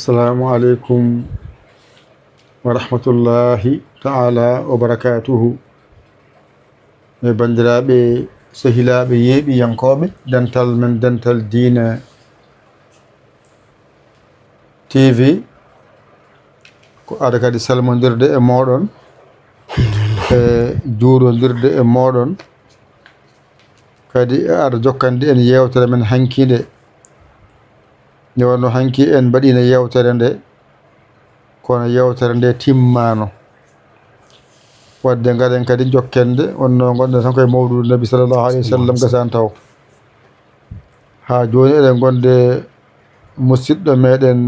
السلام عليكم ورحمة الله تعالى وبركاته. بندرابي سهلابي يبي ينقوم دنتال من دنتال دين تي في ko ada kadi salmondirde e moɗon juurodirde e moɗon kadi ada jokkande en yewtere men hankide ne wonno hanki en mbaɗino yewtere nde kono yewtere nde timmano wadde gaɗen kadi jokkende wonno gonɗen tan koye mawludu nabi sallallahu alayhi wa sallam gasan taw ha joni eɗen gonde musidɗo meɗen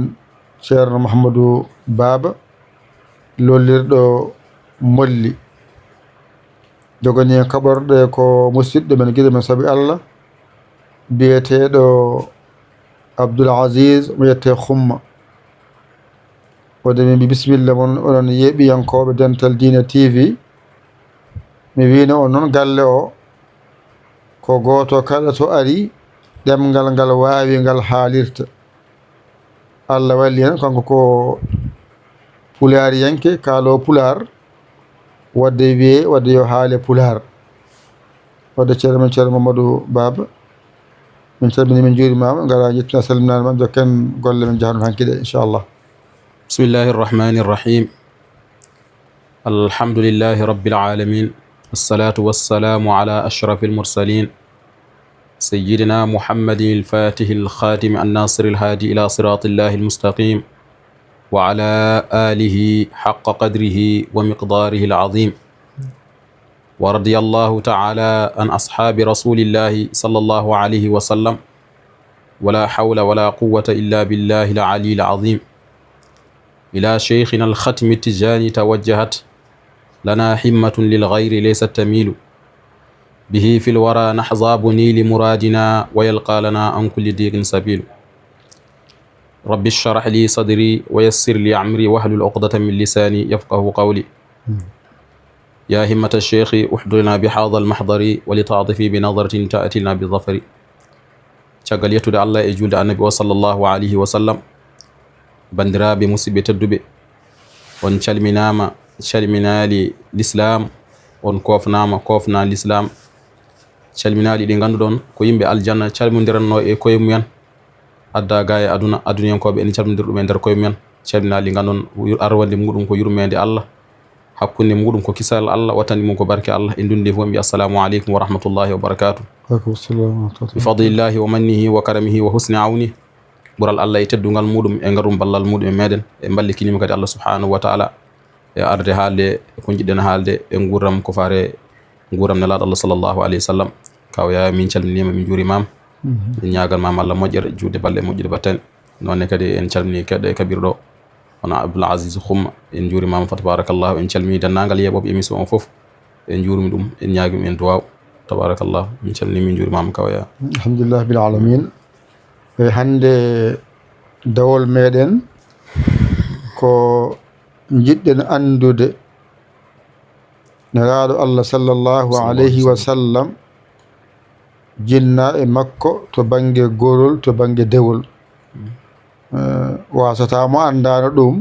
ceerno Mouhamadou Baba lollirɗo molli jogani en kaɓorɗe ko musidɗo men guiɗo men saabi Allah biyeteɗo Abdoul Aziz mo yette Xumma wadde min mbi bisimilla mon onon yeeɓiyankoɓe Dental Dina TV mi wino on noon galle o ko goto kala to ari ɗemgal ngal wawi ngal haalirta Allah walli hen kanko ko pulariyanke kaalo pular wadde wiye wadde yo haale pular wadde ceerno men ceerno Mamadou Baba min calmini min juurimama ngara jettina salminade mam jokken golle men jahanu hankiɗe inchallah. bismillahi irrahmani irrahim alhamdulillahi rabbil alamin wassalatu wassalamu ala ashrafi almursalin sayyidina muhammadin alfatihi alkhatimi annasiri alhadi ila sirati llahi almustaqim wa ala alihi haqqa qadrihi wa miqdarihi alazim wa radiyallahu ta'ala an ashabi rasulillahi sallallahu alayhi wa sallam wala hawla wala quwwata illa billahi al-ali al-azim ila shaykhina al-khatm at-tijani tawajjahat lana himmatun lil ghayri laysat tamilu bihi fil wara nahzabu nil muradina wa yalqa lana an kulli diqin sabil rabbi shrah li sadri wa yassir li amri wahlul 'uqdatan min lisani yafqahu qawli يا همة الشيخ احضرنا بهذا المحضر ولتعطفي بنظرة تأتي لنا بالظفر caggal yettude Allah e julde annabi o sallallahu alayhi wa sallam bandiraɓe musidɓe tedduɓe on calminama calminali l'islam on kofna l'islam calminali ɗi ganduɗon ko yimɓe aljanna calmodiranno e koye mumen adda ga e aduniyankoɓe en calmodir ɗum e nder koye mumen calminali gandon arwande muɗum ko yurmede Allah hakkunde muɗum ko kisal Allah watandi mum ko barke Allah e ndundi fof mbi assalamu aleykum wa rahmatullahi wa barakatuh. bi fadlillahi wa mannihi wa karamihi wa husni awni ɓural Allah e teddugal muɗum e ngarum ballal muɗum e meɗen e ballikinima kadi Allah subhanahu wa ta'ala e arde haalde ko jiɗɗen haalde e gurram ko fare nguuram nelaɗo Allah sallllahu alayhi wa sallam kaw Yaya min calminima min juurimama en ñagal mama Allah moƴƴere juude balle moƴƴude batten nonne kadi en calmini keɗɗo e kabir ɗo hono Abdoul Aziz Khouma en juurimama fa tabarakallahu en calmini dennagal yeɓoɓe émission o foof en juurimi ɗum en ñaguimi en duwaw tabarakallahu min calmini min juurimama kaw Yaya alhamdulillah bil alamin e hande dawol meɗen ko jiɗɗen andude nelaɗo Allah sallllahu alayhi wa sallam jinna e makko to banggue gorol to banggue dewol wasatamo andano ɗum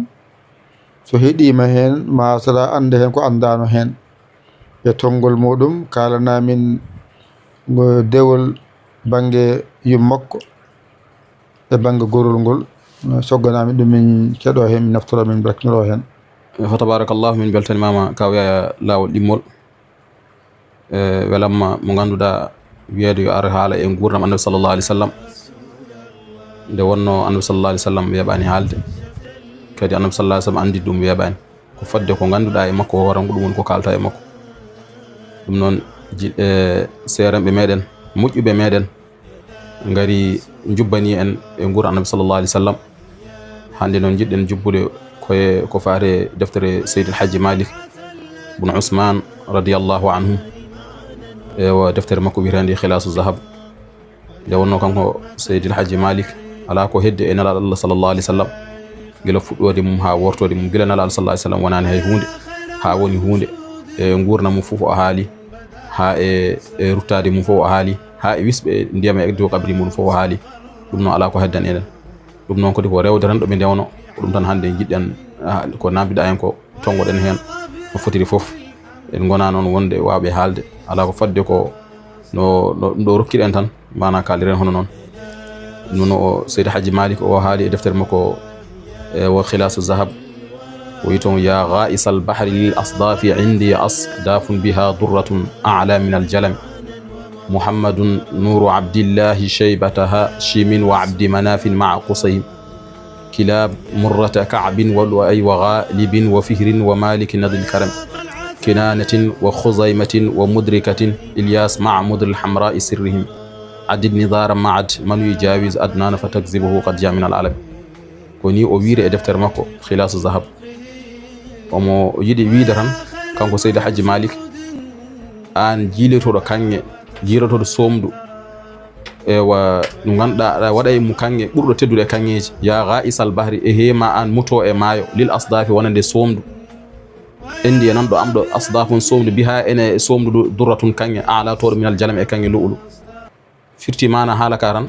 so heeɗima hen ma sala ande hen ko andano hen e tonggol muɗum kalanamin dewol banggue yummakko e banggue gorol ngol sogganami ɗum min keɗo hen min naftoro min baraknoro hen fa tabarakallahu min beltanimama kaw Yaya lawol ɗimmol welamma mo ganduɗa wiyeede yo ar haala e gurdam annabi sallllahu alih w sallam nde wonno annabi sallllahu alih w sallam weeɓani haalde kadi annabi sallah alih w sallam andi ɗum weeɓani ko fodde ko ganduɗa e makko horango ɗum woni ko kalta e makko ɗum noon jiɗɗe seeranɓe meɗen moƴƴuɓe meɗen gari jubbani en e guur annabi sallllahu alih w sallam hande noon jiɗɗen jubbude koye ko faate deftere Seydi El Hadji Malick bun Ousmane radiallahu anhum ewa deftere makko witande Khilasu Zahab nde wonno kanko Seydi El Hadji Malick ala ko hedde e nelaɗo Allah sallllahu alih w sallam gila fuɗɗode mum ha wortode mum gila nelaɗo sallah alih sallam wonani hay hunde ha woni hunde e gurna mum fof o haali ha e ruttade mum fof o haali ha e wisɓe ndiyam e dow kabri mum fof o haali ɗum noon ala ko heddan enen ɗum noon kadi ko rewde tan ɗo ɓe ndewno ko ɗum tan hande jiɗɗen ko namdiɗa hen ko tongoɗen hen no fotiri foof en gona noon wonde wawɓe haalde ala ko fadde ko no ɗo rokkiɗen tan mana kaliren hono noon ɗum no o Seydi Hadji Malick o haali e deftere makko wo Khilasu Zahab o wi toon ya ghaisa al bahri lil asdafi indi asdafun biha durratun a'la min al jalami muhammadun nuru abdillahi shaybata hashimin wa abdi manafin ma'a qusayim kilab murrata ka'bin wa lu'ay wa ghalibin wa fihrin wa malik nadil karam kinanatin wa khuzaymatin wa mudrikatin ilyas ma'a mudr al hamra sirrihim adid nidara ma'ad man yujawiz adnan fatakzibuhu qad ja'a min al alam koni o wiire e deftere makko Khilasu Zahab omo yiɗi wiide tan kanko Seydi Hadji Malick an jiiletoɗo kanŋe jiirotoɗo somdu ewa ɗum ganduɗa aɗa waɗa mu kanŋe ɓurɗo teddude e kanŋeji ya ghaisal bahri e heema an muto e maayo lil asdafi wonande somdu endi e nanɗo am ɗo asdafun somdu biha ene somdu durratun kanŋe alatoɗo minal jalam e kanŋe lu'ulu firti mana haala ka tan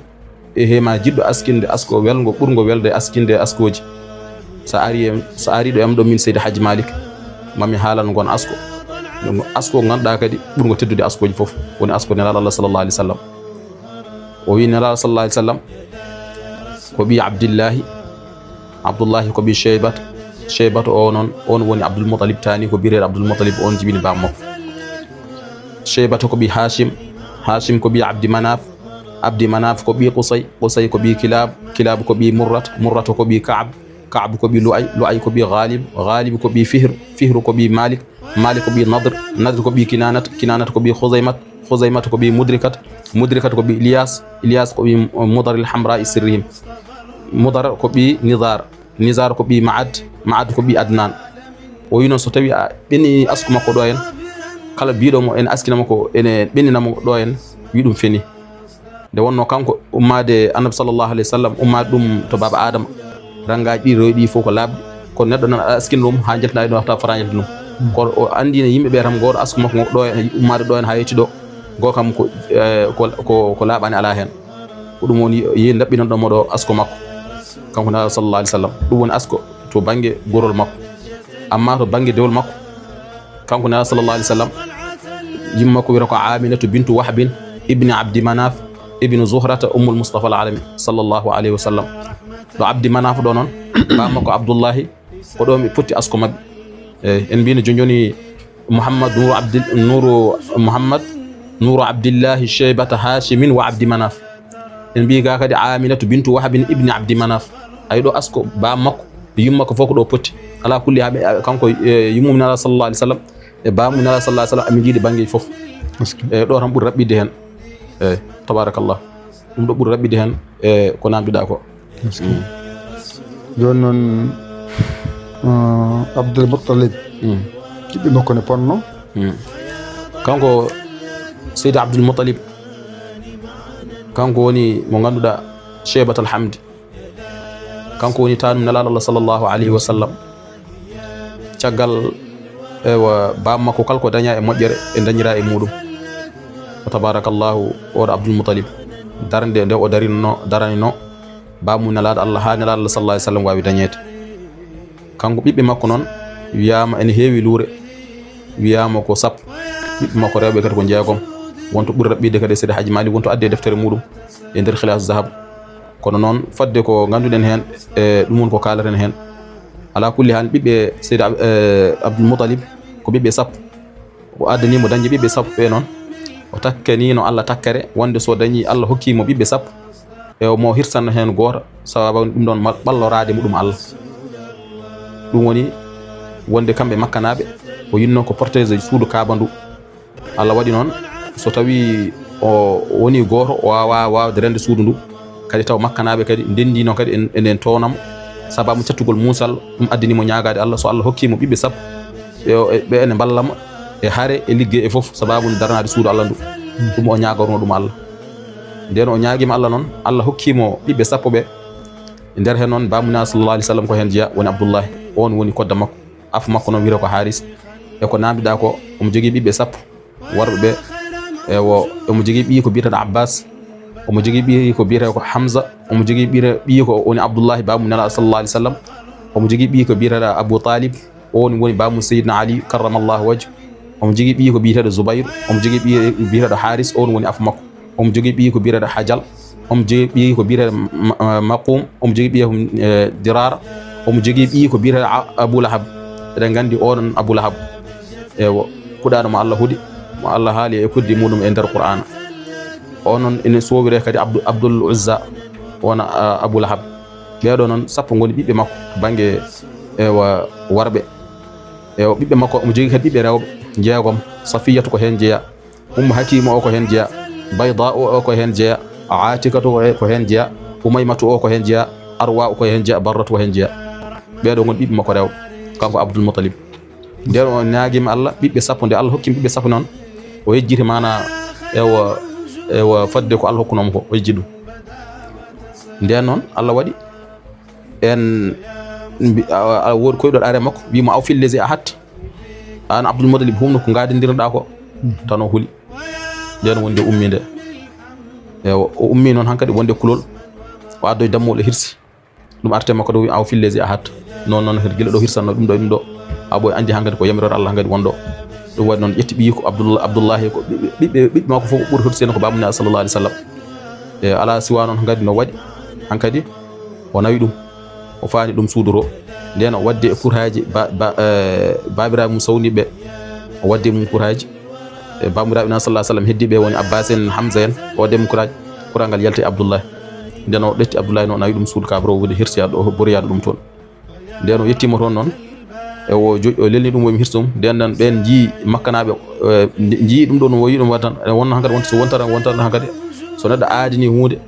e heema jiɗɗo askinde asko welgo ɓurgo welde askinde askoji sa ari ɗo em ɗo min Seydi Hadji Malick mami haalan gon asko ganduɗa kadi ɓurgo teddude askoji foof woni asko nelaɗo Allah sallllahu alih w sallam o wi nelaɗo sallllahu alih w sallam ko ɓi abdoullahi ko ɓi cheybata o noon on woni Abdoul Moutalib tani ko bireɗo Abdoul Moutalib on jibini bam makko cheybata ko ɓi hashim ko ɓi abdi manaf ko ɓi qusay ko ɓi kilab ko ɓi murrat ko ɓi ka'b ko ɓi lu'ay ko ɓi ghalib ko ɓi fihr ko ɓi malik ko ɓi nadr ko ɓi kinanat ko ɓi khuzaymat ko ɓi mudrikat ko ɓi ilyas ko ɓi mudar al hamra sirrihim mudar ko ɓi nizar ko ɓi ma'ad ko ɓi adnan o wi noon so tawi a ɓenni asku makko ɗo hen kala biɗomo ene askinama ko ene ɓenninamo ɗo hen wi ɗum feni nde wonno kanko ummade annabi sallllahu alayhi wa sallam ummade ɗum to baba adama rangaji ɗi rewɗi fof ko labɗi kono neɗɗo nan aɗa askina ɗum ha jaltinaɗi ɗum hafta fota jalti ɗum kono o andino yimɓeɓe tan goto asku makko ɗo hen ummade ɗo hen ha yetti ɗo go kam ko laaɓani ala hen ko ɗum woni yi daɓɓinanɗomo ɗo asko makko kanko nelaɗo sallllahu alih w sallam ɗum woni asko to banggue gorol makko amma to banggue dewol makko kanko nelaɗo sallllahu alih w sallam yimma makko wiyata ko Aminatu bintu Wahbin ibni Abdi Manaf ibnu Zuhrata ummul Mustafa al alami sallllahu alayhi wa sallam ɗo Abdi Manaf ɗo noon bam makko Abdoullahi ko ɗo mi potti asko mabɓe eyyi en mbino joni nuru abdillahi cheybata hashimin wa abdi manaf en mbi ga kadi Aminatu bintu Wahbin ibni Abdi Manaf ay ɗo asko bam makko yummakko fof ko ɗo potti ala kulli haɓe kanko yummum nelaɗo sallllahu alih w sallam e bamum nelaɗo sallah sallam amin jiiɗi banggueji foof e ɗo tan ɓuri raɓɓide hen eyyi tabarakallah ɗum ɗo ɓuri raɓɓide hen e ko namdiɗa ko joni noon Abdoul Moutalib ɓiɓɓe makko ne ponno kanko Seydi Abdoul Moutalib kanko woni mo ganduɗa Cheybatal Hamdi kanko woni tanum nelaɗo Allah sallllahu alayhi wa sallam caggal ewa bam makko kala ko daña e moƴƴere e dañira e muɗum wa tabarakallahu oɗo Abdoul Moutalib darde nde o daranino bamum nelaɗo Allah ha nelaɗo Allah sallallahu alayhi wa sallam wawi dañede kanko ɓiɓɓe makko noon wiyama ene heewi luure wiyama ko sappo ɓiɓɓe makko rewɓe kadi ko jeegom wonto ɓuuri raɓɓide kadi Seydi Hadji Malick wonto adde deftere muɗum e nder Khilas Zahab kono noon fadde ko ganduɗen hen e ɗum woni ko kalaten hen ala kulli hal ɓiɓɓe Seydi Abdoul Moutalib ko ɓiɓɓe sappo o addanimo dañde ɓiɓɓe sappo ɓe noon o takkanino Allah takkere wonde so dañi Allah hokkimo ɓiɓɓe sappo e mo hirsanno hen goto sababu ɗum ɗon ɓallorade muɗum Allah ɗum woni wonde kamɓe makkanaɓe o yinno ko protégé suudu Kaaba ndu Allah waɗi noon so tawi o woni goto o wawa wawde rende suudu ndu kadi taw makkanaɓe kadi ndendino kadi enen tonamo sababu cattugol musal ɗum addinimo ñagade Allah so Allah hokkimo ɓiɓɓe sappo ɓe ene ballamo e haare e ligguey e foof sababu darnade suudu Allah ndu ɗum o ñagorno ɗum Allah nden o ñaguima Allah noon Allah hokkimo ɓiɓɓe sappo ɓe e nder hen noon bamuna sallallah alih w sallam ko hen jeeya woni Abdoullahi on woni kodda makko afa makko noon wiyata ko Haris e ko namdiɗa ko omo jogui ɓiɓɓe sappo worɓe ɓe omo jogui ɓiyi ko biyeteɗo Abbas omo jogui ɓiyi ko biyete ko Hamza omo jogui ɓiyi ko woni Abdoullahi bamum nelaɗo sallallah alih w sallam omo jogui ɓiyi ko biyeteɗo Abou Talib on woni bamum Seydina Ali karramallahu wajhu omo jogui ɓiyi ko biyeteɗo Zoubayr omo jogui ɓiyi biyeteɗo Haris on woni afa makko omo jogui ɓiyi ko biyeteɗo Hajal omo jogui ɓiyi ko biyeteɗo Maqum omo jogui ɓiyi ko Dirar omo jogui ɓiyi ko biyeteɗo Abou Lahab eɗen gandi oɗon Abou Lahab ewo kuɗaɗo mo Allah huuɗi mo Allah haali e kuddi muɗum e nder Qur'ana o noon ene sowire kadi Abdoul Uzza wona Abou Lahab ɓeɗo noon sappo goni ɓiɓɓe makko banggue ewa warɓe ewa ɓiɓɓe makko omo jogui kadi ɓiɓɓe rewɓe jeegom Safiyatu ko hen jeeya Hakima o ko hen jeeya Bayda o ko hen jeeya Atikatu ko hen jeeya Umaymatu o ko hen jeeya Arwa ko hen jeeya Barratu ko hen jeeya ɓeɗo goni ɓiɓɓe makko rewɓe kanko Abdoul Moutalib nden o ñaguima Allah ɓiɓɓe sappo nde Allah hokkimo ɓiɓɓe sappo noon o yejjiti mana ewa fadde ko Allah hokkunomo ko o yejji ɗum nden noon Allah waɗi en woodi koyɗo are makko wimo aw fillesi a hatti an Abdoul Moutalib humno ko gadendirɗa ko tan o huuli nden wonde ummi nde ewa o ummi noon hankkadi wonde kulol o addoy dammuɗo hirsi ɗum arte makko ɗo wi aw fillesi a hatta noon kadi guila ɗo hirsanno ɗum ɗo aboy andi hankkadi ko yamirore Allah hankkadi wonɗo ɗum waɗi noon ƴetti ɓiyi ko Abdoullahi ko ɓiɓɓe makko fof ɓuuri horsino ko bamuna sallallah alih w sallam e ala siwa noon hankkadi no waɗi hankkadi o nawi ɗum o faani ɗum suuduro nden o wadde e kuraji babiraɓe mum sawniɓe o wadde mum kuraji e bamiraɓe na sallah sallam heddiɓe woni Abbas en Hamza en o wadde mum kuraji kural ngal yalti Abdoullahi nden o ɗetti Abdoullahi noon o nawi ɗum suudu kabro woni hirsiyaɗo o boriyaɗo ɗum toon nden o yettimo toon noon e o lelni ɗum womi hirsum nden noon ɓen jii makkanaɓe jii ɗum ɗo no woyi ɗum waɗa tan wonno hankkadi wonta so wontata hankkadi so neɗɗo aadini hunde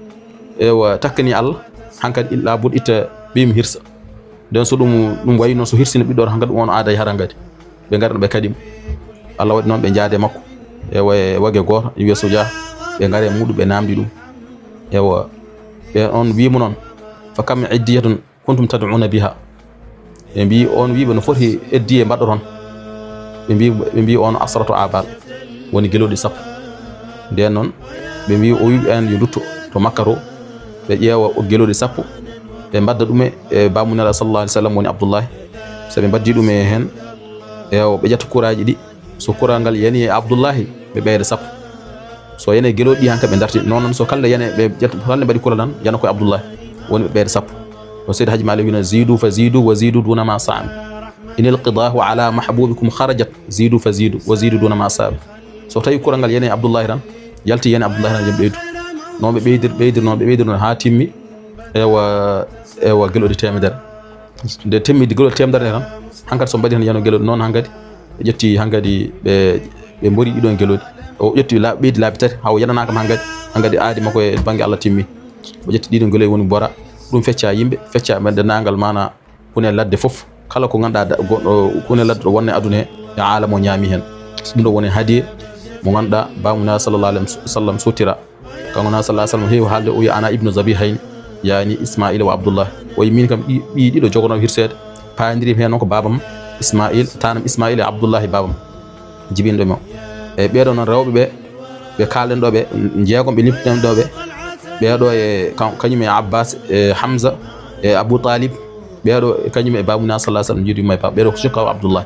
ewa takkani Allah hankkadi illa buɗ itta ɓiyum hirsa nden so ɗum wayi noon so hirsino ɓiɗɗo hankkadi ɗum on aada e hara hankkadi ɓe gaari ɓe kadimo Allah waɗi noon ɓe jaade makko ewa e wagge goto wiyeso dia ɓe gaari e muɗum ɓe namdi ɗum ewa ɓe on wimo noon fa kam iddiyatun kuntum tad'una biha ɓe mbi on wiɓe no foti eddi e mbaɗɗo toon ɓe mbi on asratu abal woni geloɗi sappo nden noon ɓe mbi o wiɓe en yo dutto to Makka to ɓe ƴeewa geloɗi sappo ɓe mbadda ɗum e bamunela sallallah alih w sallam woni Abdoullahi so ɓe mbaddi ɗum e hen ewa ɓe ƴetta kuraji ɗi so kural ngal yani e Abdoullahi ɓe ɓeyda sappo so yani geloɗi ɗi hanka ɓe darti noon so kalde yani ɓe ƴetta kalde mbaɗi kural tan yana koye Abdoullahi woni ɓe ɓeyda sappo o Seydi Hadji Malick wino zidu fa zidu wa zidu duna ma saam inil qidahu ala mahbubikum kharajat zidu fa zidu wa zidu duna ma saam so tawi kural ngal yani Abdoullahi tan yalti yani Abdoullahi tan yom ɓeydu noon ɓe ɓeydir noon ha timmi ewa geloɗi temedere nde timmidi geloɗi temedere tan hankkadi so mbaɗi tan yano geloɗi noon hankkadi ɓe ƴetti hankkadi ɓe mbori ɗiɗon geloɗi o ƴetti ɓeydi laabi tati haw yananaka ma hankkadi aadi makko e banggue Allah timmi o ƴetti ɗiɗo gueloy woni bora ɗum fecca yimɓe fecca men dennagal mana kune ladde foof kala ko ganduɗa goɗɗo kune ladde ɗo wonne aduna he e alamo ñaami hen ɗum ɗo woni hadiye mo ganduɗa bamuna sallallah alayhi wa sallam suttira kanko na sallah sallam heewi haalde o wi ana ibnu zabihayn yani ismaila wa abdoullah o wi min kam ɓi ɗiɗo jogono hirsede payandirimi hen noon ko babam ismail tanam ismail e abdoullahi babam jibinɗo mo e ɓeɗo noon rewɓe ɓe kalɗen ɗo ɓe jeegom ɓe limpten ɗo ɓe ɓeɗo e kañum e abbas e hamza e abou talib ɓeɗo kañum e bamuna sallah sallam jiiduma e baba ɓeɗo ko sukkaw abdoullah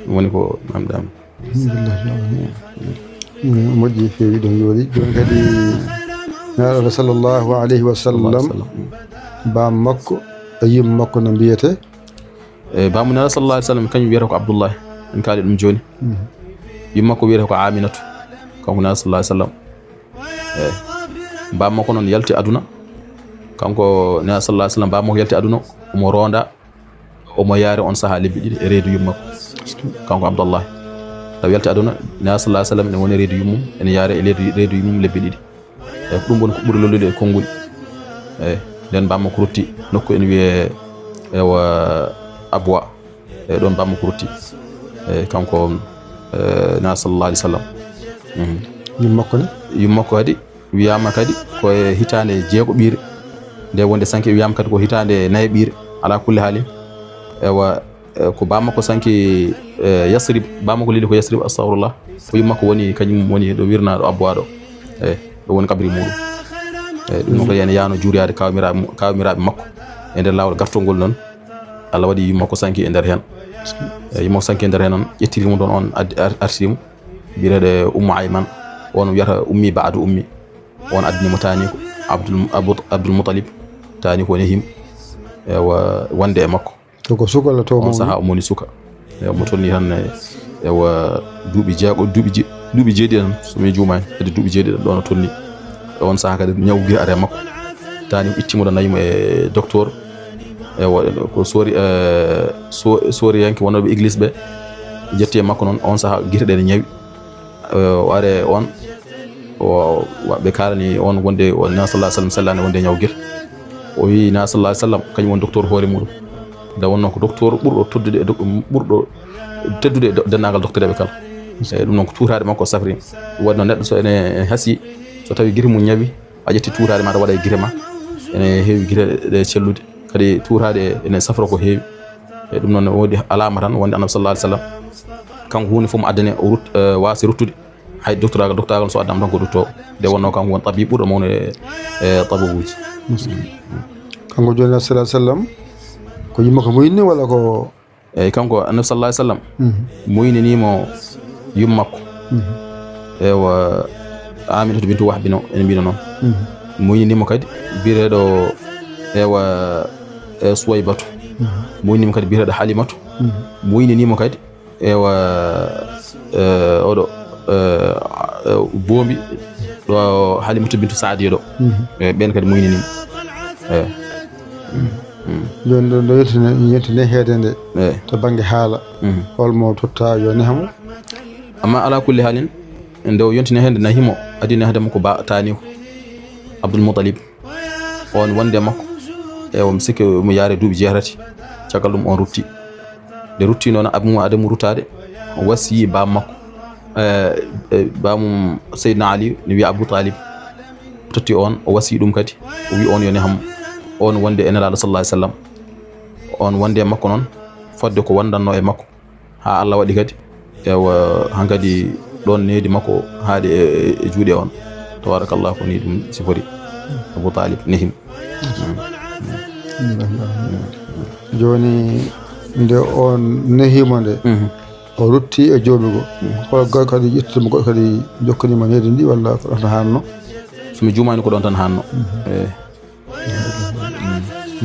ɗum woni ko namdami moƴƴi feewi ɗum yoori joni kadi nelaɗo sallllahu alayhi wa sallam bam makko e yimma makko no mbiyete bamuna sallallahu alayhi wa sallam kañum wiyete ko abdoullah en kaali ɗum joni yimma makko wiyete ko aminatu kanko na sallallahu alayhi wa sallam bam makko noon yalti aduna kanko na sallallahu alayhi wa sallam bam makko yalti aduna omo ronda omo yaari on saaha lebbi ɗiɗi e reedu yimma makko kanko abdoullah taw yalti aduna na sallallahu alayhi wa sallam ene woni reedu yummum ene yaare e reedu yummum lebbi ɗiɗi ko ɗum woni ko ɓuri lollude e konnguli nden bam makko rutti nokku ene wiye ewa abwa ɗon bam makko rutti kanko na sallallahu alayhi wa sallam yimma makko ne yimma makko kadi wiyama kadi koye hitande jeego ɓiire nde wonde sanki wiyama kadi ko hitande naye ɓiire ala kulli haali ewa ko bam makko sanki yasrib bam makko lili ko yasrib astahfirullah ko yimma makko woni kañum woni ɗo wirna ɗo abwa ɗo ɗo woni kabri muɗum ɗum noon ko yen yano juuriyade kawmiraɓe makko e nder lawol gartolngol noon Allah waɗi yimma makko sanki e nder hen yimma makko sanki e nder hen noon ƴettirimo ɗon on artimo bireɗe ummu ayman on wiyata ummi baadu ummi on addinimo tani ko abdoul moutalib tani ko woni him ewa wonde e makko ko suka la to on saaha omoni suka mo tolni tan ewa duuɓi jeeɗiɗi tan somi juumani kadi duuɓi jeeɗiɗi ɗon o tolni on saaha kadi ñaw guira are makko tani ittimo ɗo nayimo e docteur ewa ko sori yanke wonoɓe église ɓe jetti e makko noon on saaha guite ɗe ne ñawi o are on ɓe kalani on wonde na sallah sallam sellani wonde ñaw guite o wi na sallah sallam kañum woni docteur hoore muɗum nde wonno ko docteur ɓurɗo teddude e dennagal docteur eɓe kala eyi ɗum noon ko tuutade makko safri waɗno neɗɗo so ene haasi so tawi guite mum ñawi a ƴetti tuutade ma ɗa waɗa e guite ma ene heewi guite ɗe cellude kadi tuutade ene safra ko heewi e ɗum noon wodi alama tan wonde annabi sallallahu alayhi wa sallam kanko hunde fof mo addane o waasi ruttude hay doctoragal so addama tan ko rutto nde wonno kanko won tabi ɓurɗo mawno e tabibuji kanko joni sallallahu sallam ko yimma ko moyinni walla ko eyyi kanko annabi sallallahu alayhi wa sallam moyninimo yumma makko ewa aminatu bintu wahbi no ene mbino noon moyninimo kadi bireɗo ewa suwaybatu moyninimo kadi bireɗo halimatu moyninimo kadi ewa oɗo boombi ɗo halimatu bintu saadiya ɗo ɓen kadi moyninimo joni ɗo yettine heede nde to banggue haala holmo totta yo nehamo amma ala kulli haalin nde o yontine hende nahimo adi nehde makko ba taniko abdoul moutalib on wonde makko e o mi sikki mo yaare duuɓi jeetati caggal ɗum on rutti nde rutti noon abmum adamu ruttade o wasiyi bam makko bamum seydna ali ne wiya abou talib totti on o wasi ɗum kadi o wi on yo nehamo on wonde e nelaɗo sallallahu alayhi wa sallam on wonde makko noon fodde ko wondanno e makko ha Allah waɗi kadi ewa hankadi ɗon needi makko haade e juuɗe on tabarakallahu ko ni ɗum sifori abou talib nehim joni nde on nehimo nde o rutti e joomigo hol goy kadi ƴettimo goɗɗo kadi jokkanimo needi ndi walla ko ɗon tan hanno somi juumani ko ɗon tan hanno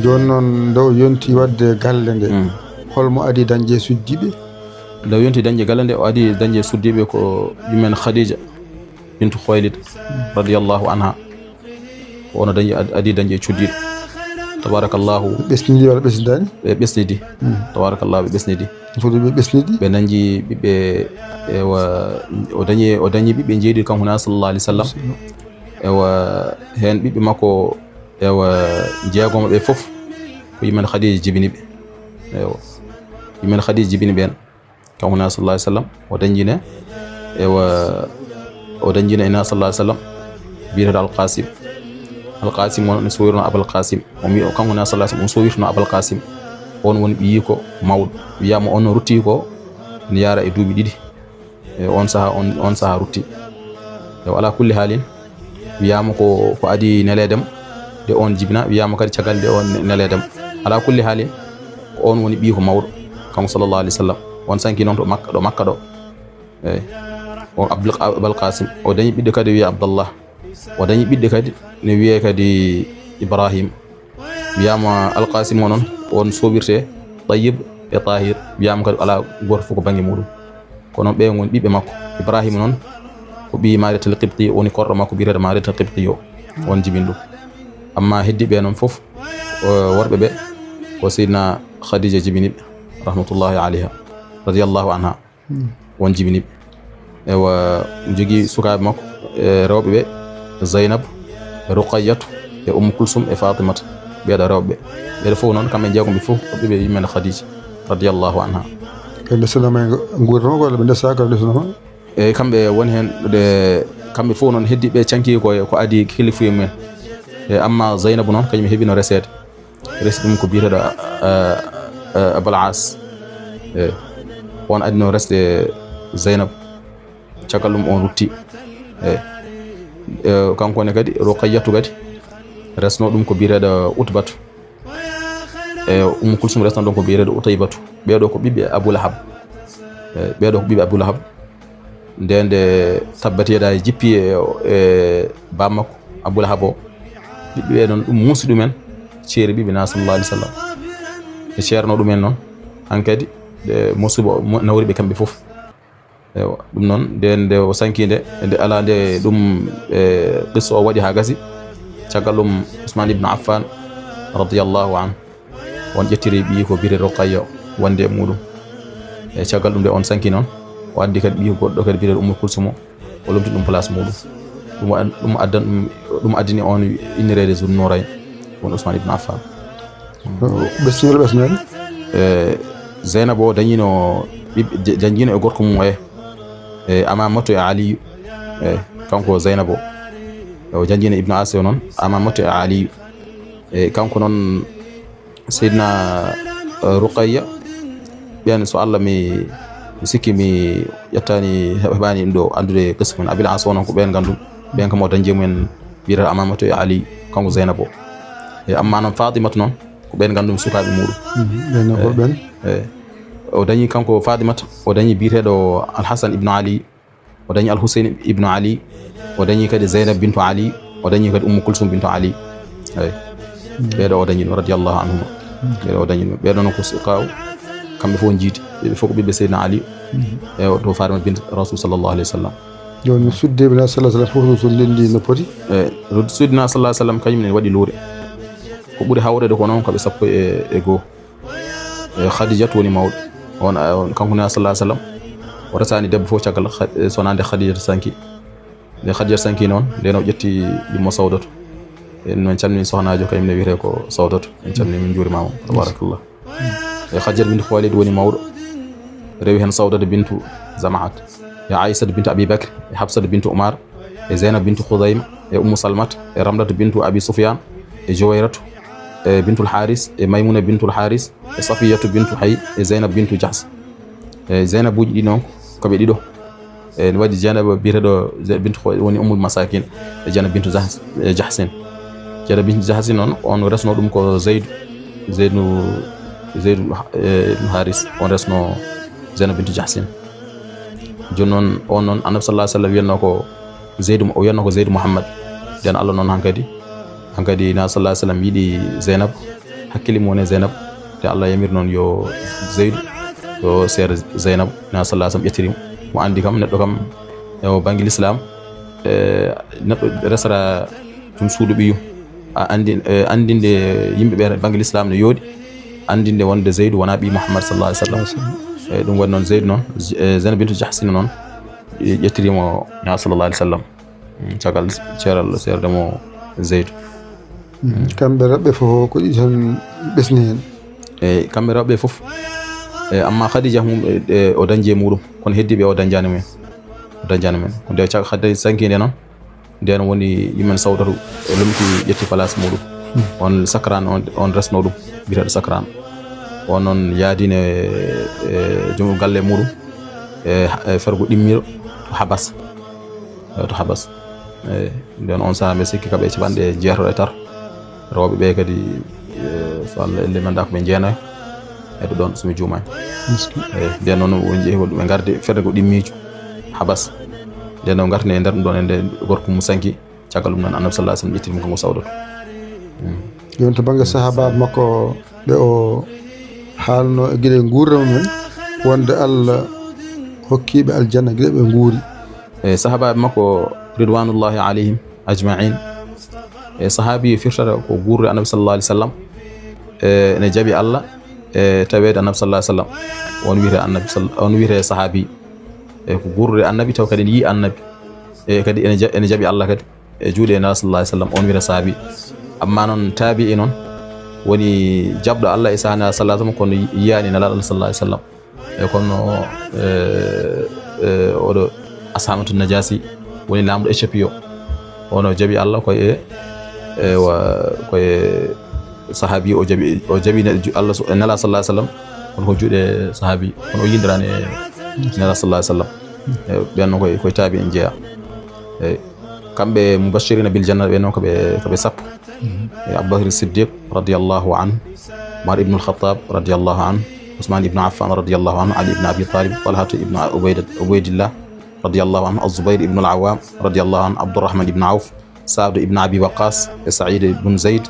joni noon nde o yonti wadde galle nde holmo adi dañde suddiɓe nde o yonti dañde galle nde o adi dañde suddiɓe ko yumen khadija bintu khoylid radiyallahu anha ono dañi adi dañde cuddiɗo tabarakallahu ɓesnidi walla ɓesdani ɓe ɓesnidi tabarakallahu ɓe ɓesnidi foti ɓe ɓesnidi ɓe nanji ɓiɓɓe ewa o dañi ɓiɓɓe jeeɗiɗi kanko na sallallahu alaihi wasallam ewa hen ɓiɓɓe makko ewa jeegomo ɓe fof ko yimmen Khadija jibini ɓe ewa yimmen Khadija jibini ɓen kanko na sallallahu alaihi wasallam o dañjine ewa o dañjine ina sallallahu alaihi wasallam biyeteɗo alqasim on sowirno abul qasim o wi kanko na sallallahu alaihi wasallam on sowirno abul qasim on woni ɓiyi ko mawɗo wiyama on rutti ko ne yara e duuɓi ɗiɗi on saha rutti e ala kulli halin wiyama ko adi neledem de on jibina wiyama kadi caggal de on neledem ala kulli halin on woni ɓiyi ko mawɗo kanko sallallahu alaihi wasallam on sanki noon ɗo makka ɗo eyi on abul qasim o dañi ɓiɗɗo kadi wiya abdallah o dañi ɓiɗɗo kadi ne wiye kadi ibrahim wiyama alqasim o noon on sobirte tayyib e tahir wiyama kadi ala goto fof ko banggue muɗum kono ɓe woni ɓiɓɓe makko ibrahima noon ko ɓi marital qibti woni korɗo makko birede marital qibti o on jibin ɗum amma heddiɓe noon foof worɓe ɓe ko seydina khadija jibiniɓe rahmatullahi alayha radiyallahu anha on jibiniɓe ewa jogui sukaɓe makko rewɓe ɓe zaynab ruqayyatu e kulsum e fatimata ɓeeɗo rewɓe ɓeɗo fof noon kamɓe jeegoɓe fof ko ɓiɓe yimmen khadija radiyallahu anha e ndesnama e guurdama walla ɓe ndesaka ndesnama eyyi kamɓe woni hen ɗe kamɓe fof noon heddiɓe canki ko adi kilifuye mumen e amma zeynabu noon kañum heeɓino resede resi ɗum ko biyeteɗo abul as eyyi on adino resde zeynab caggal ɗum on rutti eyyi kankone kadi ruqayyatu kadi resno ɗum ko biyeteɗo utbatu e kulsum resno ɗum ko biyeteɗo utaybatu ɓeɗo ko ɓiɓɓe abou lahab ɓeɗo ko ɓiɓɓe abou lahab nde tabbatiyeɗa jippi e bammakko abou lahab o ɓiɓɓe ɓe noon ɗum muusi ɗumen ceeri ɓiɓɓe na sallallahu alaihi wasallam e ceerno ɗumen noon hankadi ɗe musuba nawriɓe kamɓe fof ewa ɗum noon nde o sankinde nde ala nde ɗum qissa o waɗi ha gasi caggal ɗum Usman ibn Affan radiyallahu anhu on ƴettiri ɓiyi ko bire Ruqayya wonde e muɗum e caggal ɗum nde on sanki noon o addi kadi ɓiyi goɗɗo kadi bire Ummul Kulsum o lomti ɗum place muɗum ɗum addini on innirede Zul Nurayn won Usman ibn Affan ɓesnel ɓesnel Zeynab o dañino janjino e gorko mum e Amamatu e Aliyu e kanko Zeynab o janjino Ibnu Asi o noon Amamatu e Aliyu e kanko noon Seydina Ruqayya ɓen so Allah mi sikki mi ƴettani heɓani ɗum ɗo andude qissa men Abil As o noon ko ɓen gandum ɓen kam o dañji mumen biyata Amamatu e Ali kanko Zeynab o e amma noon Fatimatu noon ko ɓen gandum sukaɓe muɗum ɓen o dañi kanko Fatimata o dañi biyeteɗo Al-Hasan ibnu Ali o dañi Al-Husayn ibnu Ali o dañi kadi Zeynab bintu Ali o dañi kadi Ummu Kulsum bintu Ali eyi ɓeɗo o dañi ɗum radiyallahu anhuma ɓeɗo o dañi ɗum ɓeɗo noon ko kaw kamɓe fof jiiti ɓeɓe fof ko ɓiɓɓe Seydina Ali e to Fatima bint Rasul sallallahu alayhi wa sallam joni suddeɓe sallallahu alaihi wasallam fof so ndendi no poti suddina sallallahu alaihi wasallam kañum ne waɗi luure ko ɓuri hawrede ko noon koɓe sappo e goho Khadijatu woni mawɗo on kanko ne sallallahu alaihi wasallam o resani debbo fof caggal sonande Khadijatu sanki nde Khadijatu sanki noon nden o ƴetti ɗimmo Sawdatu en noon calmini sohnajo kañum ne wiyete ko Sawdatu en calmini min juurimama tabarakallah e Khadijatu bintu Khuwaylid woni mawɗo rewi hen Sawdatu bintu Zamaat e Aissatu bintu Abi Bakr e Hafsatu bintu Umar e Zeynab bintu Khuzayma e Ummu Salmat e Ramlatu bintu Abi Sufyan e Juwayratu e bintul Haris e Maymuna bintul Haris e Safiyatu bintu Hay e Zeynab bintu Jahs e Zeynab uji ɗi noon koɓe ɗiɗo e waɗi Zeynab biyeteɗo bintu woni Ummul Masakin e Zeynab bintu Jahsin Zeynab bintu Jahsin noon on resno ɗum ko Zeydu Haris on resno Zeynab bintu Jahsin joni noon on noon Annabi sallallahu alaihi wasallam wiyanno ko Zeydu Muhammad nden Allah noon hankadi na sallallahu alaihi wasallam yiɗi Zeynab hakkille mum woni Zeynab te Allah yamiri noon yo Zeydu yo seere Zeynab na sallallahu alaihi wasallam ƴettirimo mo andi kam neɗɗo kam e banggue l'islam neɗɗo resara tum suudu ɓiyum andinde yimɓe ɓe banggue l'islam no yoodi andinde wonde Zeyd wona ɓi Muhammad sallallahu alaihi wasallam e ɗum woni noon Zeyd noon Zainab bintu Jahsin noon ƴettirimo ya sallallahu alaihi wasallam caggal ceeral seerdemo Zeyd kamɓe rewɓe fof ko ɗi tan ɓesni hen e kamɓe rewɓe fof amma Khadija mum o dañji e muɗum kono heddiɓe o dañjani men ko nde Khadija sankinde noon nden woni yimmen Sawdatu lomti ƴetti place muɗum on Sakran on resno ɗum biteɗo Sakran on noon yaadine joom galle muɗum e fergo ɗimmiɗo to Habas nden on saha mbe sikki kaɓe capanɗe jeetato e tar rewɓe ɓe kadi so Allah elle manda ko ɓe jeenayo eɗo ɗon somi juumani nden noon won jeehi ɓe gardi fergo ɗimmijo Habas nden noon gartine e nder ɗum ɗon e nde gorko mum sanki caggal ɗum noon Annabi sallallahu alaihi wasallam ƴettimo kanko Sawdatu joni to banggue sahabaɓe makko ɓe o haalno e gueɗe guurdam men wonde Allah hokkiɓe aljanna gueɗe ɓe guuri e sahabaɓe makko ridwanullahi alayhim ajma'in e sahabi firtata ko guurde Annabi sallallahu alaihi wasallam ne jaɓi Allah e tawede Annabi sallallahu alaihi wasallam on wiyete sahabi e ko guurde Annabi taw kadi yi Annabi e kadi ene jaɓi Allah kadi e juuɗe Nabi sallallahu alaihi wasallam on wiyete sahabi amma noon taabi'i noon woni jabɗo Allah e sahana sallallahu alaihi wasallam kono yiyani nalaɗo sallallahu alaihi wasallam e kono oɗo Asamatu Najasi woni lamɗo Éthiopie ono jaɓi Allah koye sahabi o jaɓi Allah nala sallallahu alaihi wasallam kono ko juuɗe sahabi kono o yindirani e nala sallallahu alaihi wasallam ɓen noon koye taabi en jeeya eyyi kamɓe mubashirina bil janna ɓe noon koɓe sappo Abubakar Siddiq radiyallahu anhu Umar ibn al-Khattab radiyallahu anhu Usman ibn Affan radiyallahu anhu Ali ibn Abi Talib Talha ibn Ubaydillah radiyallahu anhu Az-Zubayr ibn al-Awwam radiyallahu anhu Abdurrahman ibn Auf Sa'd ibn Abi Waqqas Sa'id ibn Zayd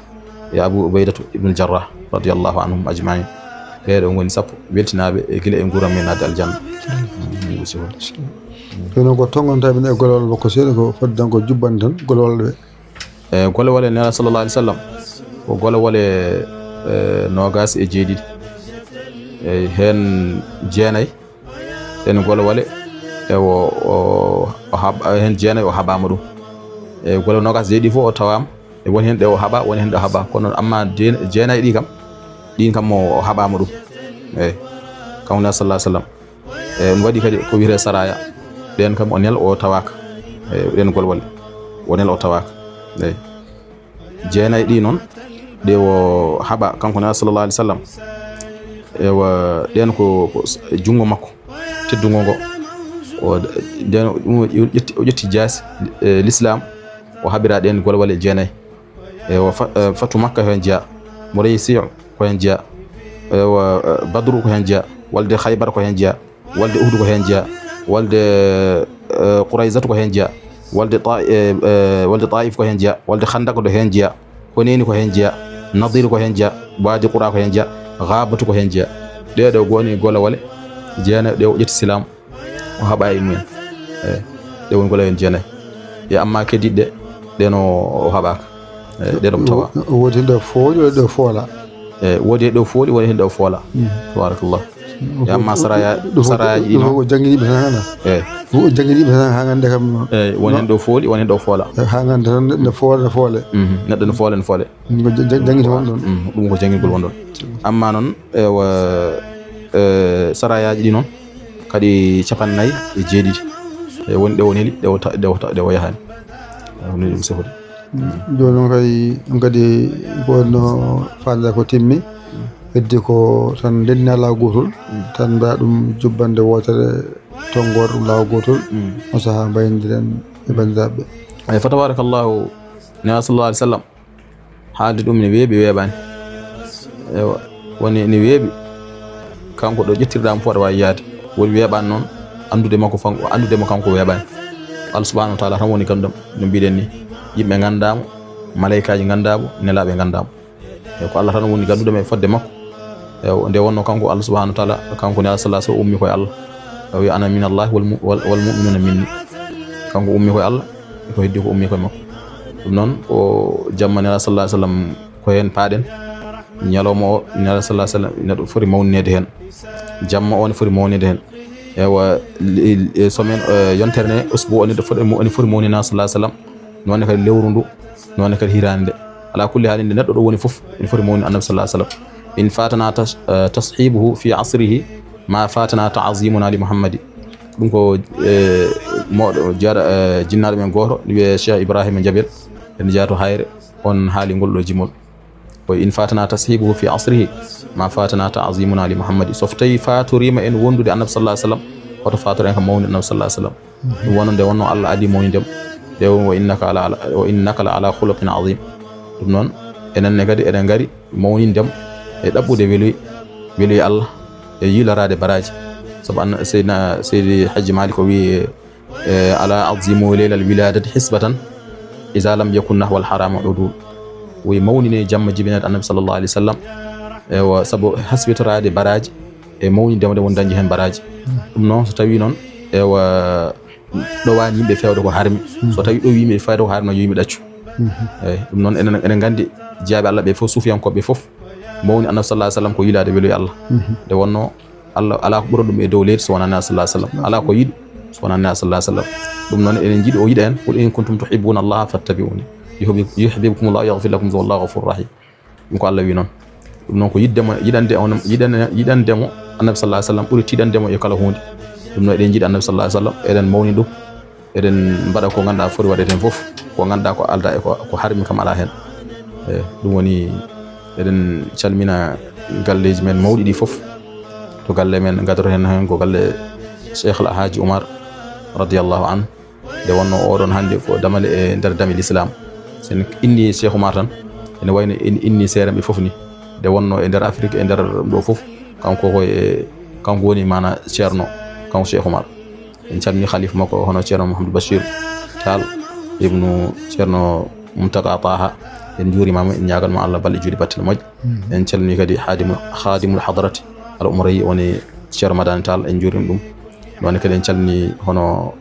Abu Ubaidah ibn al-Jarrah radiyallahu anhum ajma'in ɓeɗo woni sappo weltinaɓe e guila e guuram men nadde aljanna kono ko tongontaɓe e golol makko seeɗa ko foddan ko jubban tan golol ɓe e golewole nela sallallahu alaihi wasallam ko golewole nogas e jeeɗiɗi e hen jeenay en golewole e hen jeenay o haɓama ɗum e gole nogas jeeɗiɗi fof o tawama e woni hen ɗe o haɓa woni hen ɗe o haɓa kono amma jeenay ɗin kam o haɓama ɗum eyyi kamna sallallahu alaihi wasallam e ɗum waɗi kadi ko wiyete saraya ɗen kam o nel o tawaka e ɗen golwole o nel o tawaka eyyi jeenay ɗi noon ɗe o haɓa kanko na sallallahu alaihi wasallam ewa ɗen ko jungo makko teddugo ngo o nden o ƴetti jaasi l'islam o haɓira ɗen golwole jeenay e o fatu makka hen jeeya mo reyi siyo ko hen jeeya ewa badru ko hen jeeya walde khaybar ko hen jeeya walde uhud ko hen jeeya walde quraizatu ko hen jeeya walde taif ko hen jeeya walde khandak ko hen jeeya honeni ko hen jeeya nadir ko hen jeeya wadi qura ko hen jeeya ghabatu ko hen jeeya ɗeɗo goni golawale jeena ɗe o ƴetti silam o haɓa e mumen ɗe woni golawale jeenay e amma keddiɗɗe ɗen o haɓaka ɗeɗo tawa wodi hen ɗo fooɗi wodi ɗo foola wodi hen ɗo fooɗi woni hen ɗo foola tabarakallah e amma sarayaji ɗi noon o jangguiniɓe tan hana eyyi o jangguiniɓe tan ha gande kam eyyi woni hen ɗo fooɗi woni hen ɗo foola ha gande tan ne foole neɗɗo ne foole jangguito won ɗon ɗum ko jangguingol won ɗon amma noon ewa sarayaji ɗi noon kadi 49 e woni ɗe o neli ɗe o yahani woni ɗum sehode joni noon kadi wonno faada ko timmi heddi ko tan ndenni law gotol tan mbaɗa ɗum jubbande wotere tongoɗo ɗum law gotol o saaha mbaydiren e bandiraɓe ay fa tabarakallahu nabi sallallahu alaihi wasallam haalde ɗum ne weeɓi weeɓani ewa woni ne weeɓi kanko ɗo ƴettirɗamo fo aɗa wawi yaade woni weeɓani noon andudemo kanko weeɓani Allah subhanahu wa ta'ala tan woni gandam no mbiɗen ni yimɓe gandamo malaikaji gandamo nelaɓe gandamo e ko Allah tan woni gandudemo e fodde makko e nde wonno kanko Allah subhanahu wa ta'ala kanko ne sallallahu alaihi wasallam ummi koye Allah o wi ana min Allah wal mu'minuna minni kanko ummi koye Allah e ko heddi ko ummi koye makko ɗum noon ko jamma nela sallah sallam ko hen paaɗen ñalawma o nela sallah sallam neɗɗo foti mawninede hen jamma o ne foti mawnide hen ewa somen yontere nde usbu o neɗɗo foti mawnina sallah sallam nonne kadi lewru ndu nonne kadi hirande nde ala kulli haalin nde neɗɗo ɗo woni foof ene foti mawni annabi sallah sallam in fatana tashibuhu fi asrihi ma fatana ta'zimuna li muhammadi ɗum ko mawɗo jeeɗa jinnaɗo men goto wiye cheikh ibrahima jabel en jaato hayre on haali ngol ɗo jimol ko in fatana tashibuhu fi asrihi ma fatana ta'zimuna li muhammadi so tawi fatorima en wondude annabi sallah sallam hoto fator en ko mawni annabi sallah sallam ɗum wonande wonno allah adi mawnidem de wa innaka la ala khuluqin azim ɗum noon enenne kadi eɗen gari mawnindem e ɗaɓɓude weloyi allah e yilarade baraji sabu seydi haji malik o wi ala azimu leylal wiladati hisbatan iza lam yakun nahwa al harama udul wi mawnine jamma jibinade annabi sallallahu alaihi wasallam ewa sabu hasbitorade baraji e mawnidem de won dañi hen baraji ɗum noon so tawi noon ewa ɗo wani yimɓe fewde ko harmi so tawi ɗo yimɓe fewde ko harmi no yimɓe ɗaccu eyyi ɗum noon enen gandi jeyaɓe allah ɓe fof suufiyankoɓe fof mawni annabi sallallahu alaihi wasallam ko yilade weloyi allah nde wonno allah ala ko ɓura ɗum e dow leydi so wonani sallallahu alaihi wasallam ala ko yiɗi so wonani sallallahu alaihi wasallam ɗum noon eɗen jiiɗi o yiɗa en qul in kuntum tuhibbuna allaha fattabi'uni yuhibbukum allah yaghfir lakum wallahu ghafurur rahim ɗum ko allah wi noon ɗum noon ko yiddemo yiɗandemo annabi sallallahu alaihi wasallam ɓuri tiɗandemo e kala hunde ɗum noon eɗen jiiɗi annabi sallallahu alaihi wasallam eɗen mawni ɗum eɗen mbaɗa ko ganduɗa foti waɗede hen foof ko ganduɗa ko alda e ko harmi kam ala hen eyyi ɗum woni eɗen calmina galleji men mawɗi ɗi foof to galle men gadoro hen ko galle cheikh al haji oumar radiyallahu an nde wonno oɗon hande ko damale e nder dame l'islam sen inni cheikh oumar tan ene wayno inni seereɓe foof ni nde wonno e nder afrique e nder ɗo foof kanko woni mana ceerno kanko cheikh oumar en calmini khalifa makko hono ceerno mouhamadou bachir tall ibnu ceerno muntaka taha en juurimama en ñaganma allah balle juuɗe battel moƴƴe en calmini kadi khadimul hadrati al umrayi woni ceerno madani tall en juurima ɗum ɗon kadi en calmini hono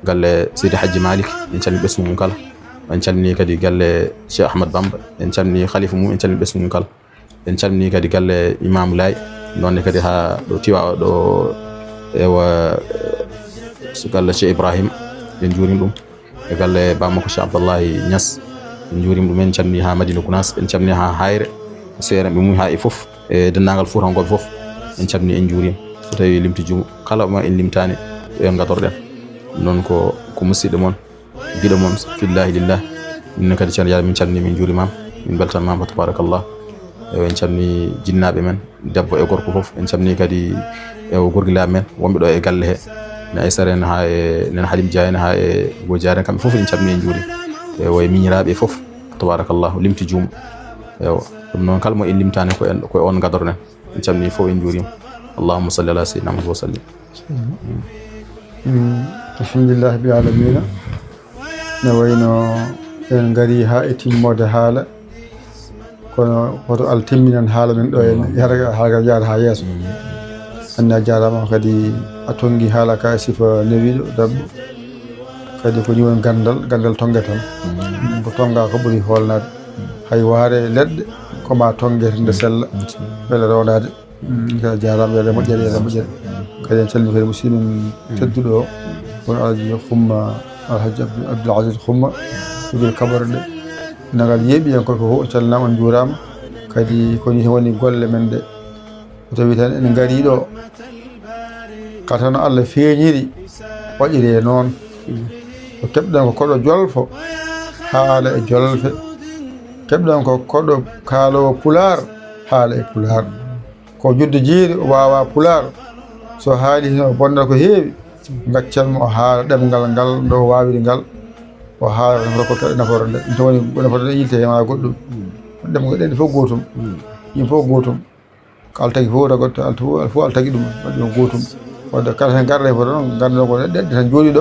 galle seydi hadji malik en calmini ɓesgu mum kala en calmini kadi galle cheikh ahmad bamba en calmini khalifa mum en calmini ɓesgu mum kala en calmini kadi galle imamu lay ɗonne kadi ha ɗo tiwa ɗo ewa so galle cheikh ibrahim en juurima ɗum e galle bamako cheikh abdallahi nias en juurima ɗum en calmini ha madina gounas en calmini ha hayre seereɓe mum ha e foof e dennagal fuutankoɓe foof en calmini en juurima so tawi limti jumo kala ma en limtani ɗo en gadorɗen noon ko musidɗo moon giɗo moon fillahi lillah min kadi ceerno Yaya min calmini min juurimama min beltanmama tabarakallah en calmini jinnaɓe men debbo e gorko foof en calmini kadi e gorgilaɓe men wonɓe ɗo e galle he ne aysara en ha e nen halim dia en ha e go jaren kamɓe foof en calmini en juuri e way miñiraɓe foof tabarakallah limti juumo ewa ɗum noon kala mo en limtani ko on gadornen en calmini fof en juurima allahumma salli ala sayyidina muhammad wa sallim alhamdulillah bi alamina ne wayno en gari ha e timmode haala kono woto al timminan haala men ɗo en haala jaara ha yeeso anne a jarama kadi a tongi haala ka sifa newiɗo dabbo kadi ko ni won gandal tongue tan ko tonga ko ɓuuri holnade hay waare leɗɗe koma tongue nde sella beele rownade ka jarama weele moƴƴere kadi en calmini kadi musidɗo tedduɗo o won alhaji Xumma alhaji Abdoul Aziz Xumma ɗuɗol kabare ɗe nagal yeeɓi en koko fof calminama on juurama kadi koni woni golle men ɗe so tawi tan en gari ɗo ka tan Allah feeñiri waɗire noon ko keɓɗen ko koɗo jolfo haala e jolfe keɓɗen ko koɗo kaalowo pular haala e pular ko judde jiiri o wawa pular so haali o bonnata ko heewi gaccanmo o haala ɗemgal ngal ndo wawiri ngal o haala ko keɗe nafoore nde ɗum tawoni nafoore nde yilte hema goɗɗum ɗemgal ɗen fof gotum yim fof gotum ko altagi fof tagoto fof altagi ɗum waɗi ɗum gotum wadde kala hen garɗa fof noon ganduɗon ko ɗeɗɗe tan jooɗi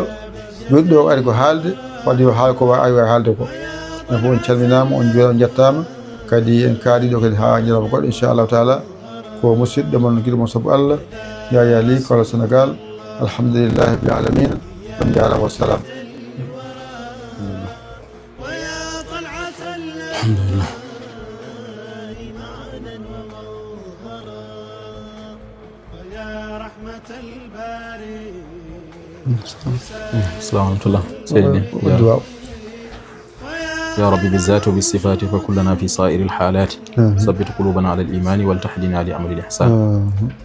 ɗo ari ko haalde wadde yo haal ko wawi haalde ko en fof on calminama on juurama on jettama kadi en kaaliɗo kadi ha ñalawma goɗɗo inchallahu taala ko musidɗo mon giɗo mon saabu Allah Yaya Ly Kolo Sénégal alhamdulillahi rabbil alamin on jarama wassalam السلام ورحمة الله سيدنا والدعاء يا رب بالذات وبالصفات فكلنا في صائر الحالات ثبت قلوبنا على الإيمان والتحدينا لعمل الإحسان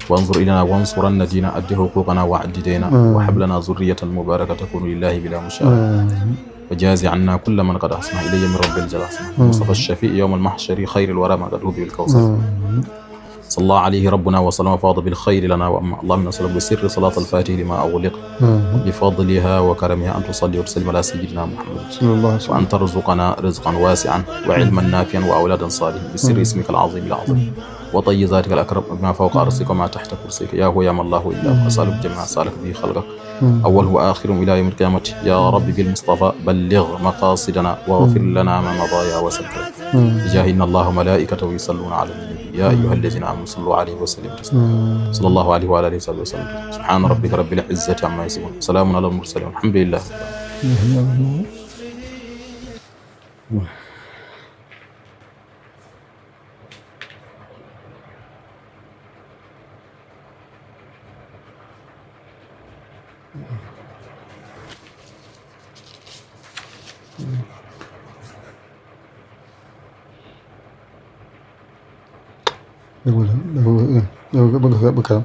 وانظر إلينا وانصرنا دينا أدي حقوقنا وعد دينا وهب لنا ذرية مباركة تكون لله بلا مشاهد وجاز عنا كل من قد أحسن إلي من رب الجلال مصطفى الشفيع يوم المحشر خير الورى من قد هو بالكوثر صلى الله عليه ربنا وسلم وفاض بالخير لنا وأما اللهم نسألك بسر صلاة الفاتح لما أغلق بفضلها وكرمها أن تصلي وتسلم على سيدنا محمد صلى الله عليه وسلم وأن ترزقنا رزقا واسعا وعلما نافعا وأولادا صالحين بسر اسمك العظيم العظيم وطي ذاتك الأكرم بما فوق عرسك وما تحت كرسيك يا هو يا من الله إلا هو أسألك جميع سالك به خلقك أول وآخر إلى يوم القيامة يا رب بالمصطفى بلغ مقاصدنا واغفر لنا ما مضى يا وسكر بجاه إن الله ملائكته يصلون على النبي يا أيها الذين آمنوا صلوا عليه وسلموا تسليما صلى الله عليه وعلى آله وصحبه وسلم سبحان ربك رب العزة عما يصفون سلام على المرسلين الحمد لله يقول بكلام